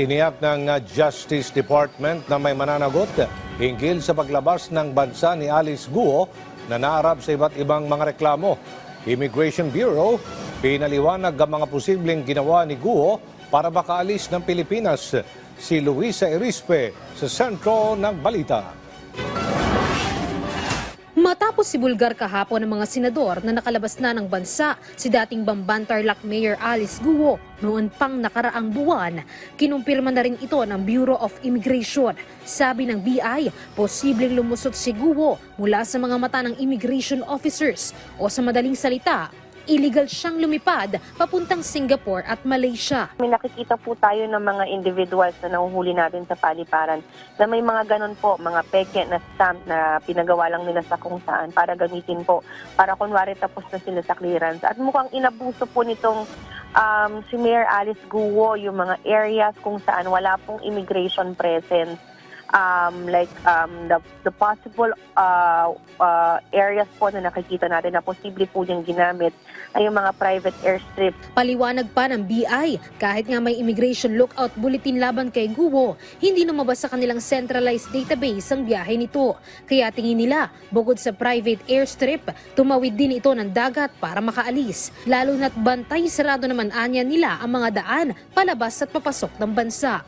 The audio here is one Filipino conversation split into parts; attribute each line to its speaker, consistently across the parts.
Speaker 1: Tiniyak ng Justice Department na may mananagot hinggil sa paglabas ng bansa ni Alice Guo na naarap sa iba't ibang mga reklamo. Immigration Bureau, pinaliwanag ang mga posibleng ginawa ni Guo para makaalis ng Pilipinas. Si Luisa Erispe sa sentro ng balita.
Speaker 2: Matapos sibulgar kahapon ng mga senador na nakalabas na ng bansa si dating Bamban Tarlac Mayor Alice Guo noon pang nakaraang buwan, kinumpirma na rin ito ng Bureau of Immigration. Sabi ng BI, posibleng lumusot si Guo mula sa mga mata ng immigration officers o sa madaling salita, illegal siyang lumipad papuntang Singapore at Malaysia.
Speaker 3: May nakikita po tayo ng mga individuals na nahuhuli natin sa paliparan na may mga ganon po, mga peke na stamp na pinagawa lang nila sa kung saan para gamitin po, para kunwari tapos na sila sa clearance. At mukhang inabuso po nitong si Mayor Alice Guo yung mga areas kung saan wala pong immigration presence. The possible areas po na nakikita natin na posible po niyang ginamit ay yung mga private airstrip.
Speaker 2: Paliwanag pa ng BI, kahit nga may immigration lookout bulletin laban kay Guo, hindi lumabas sa kanilang centralized database ang biyahe nito. Kaya tingin nila, bukod sa private airstrip, tumawid din ito ng dagat para makaalis. Lalo na't bantay sarado naman anya nila ang mga daan palabas at papasok ng bansa.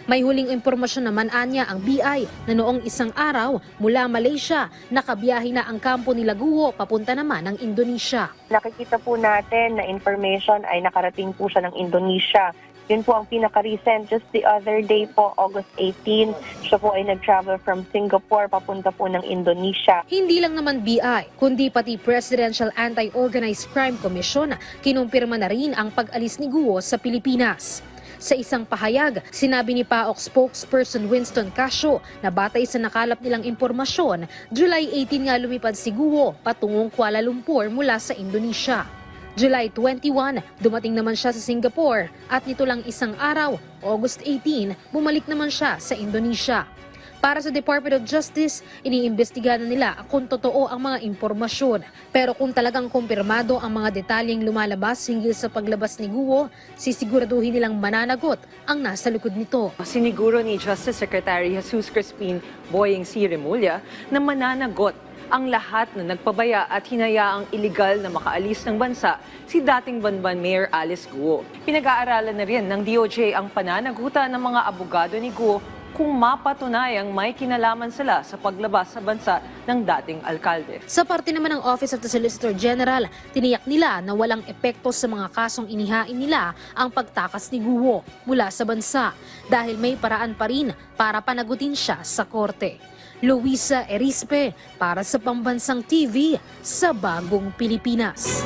Speaker 2: May huling impormasyon naman anya ang BI na noong isang araw mula Malaysia, nakabiyahe na ang kampo nila Guo papunta naman ng Indonesia.
Speaker 3: Nakikita po natin na information ay nakarating po siya ng Indonesia. Yun po ang pinaka-recent. Just the other day po, August 18, siya po ay nag-travel from Singapore papunta po ng Indonesia.
Speaker 2: Hindi lang naman BI, kundi pati Presidential Anti-Organized Crime Commission, kinumpirma na rin ang pag-alis ni Guo sa Pilipinas. Sa isang pahayag, sinabi ni PAOK spokesperson Winston Casio na batay sa nakalap nilang impormasyon, July 18 nga lumipad si Guo patungong Kuala Lumpur mula sa Indonesia. July 21, dumating naman siya sa Singapore at nito lang isang araw, August 18, bumalik naman siya sa Indonesia. Para sa Department of Justice, iniimbestigahan na nila kung totoo ang mga impormasyon. Pero kung talagang kumpirmado ang mga detalyeng lumalabas hinggil sa paglabas ni Guo, sisiguraduhin nilang mananagot ang nasa likod nito.
Speaker 4: Siniguro ni Justice Secretary Jesus Crispin Boyeng C. Remulla na mananagot ang lahat na nagpabaya at hinayaang iligal na makaalis ng bansa si dating Bamban Mayor Alice Guo. Pinag-aaralan na rin ng DOJ ang pananagutan ng mga abogado ni Guo kung mapatunayang may kinalaman sila sa paglabas sa bansa ng dating alkalde.
Speaker 2: Sa parte naman ng Office of the Solicitor General, tiniyak nila na walang epekto sa mga kasong inihain nila ang pagtakas ni Guo mula sa bansa dahil may paraan pa rin para panagutin siya sa korte. Luisa Erispe para sa Pambansang TV sa Bagong Pilipinas.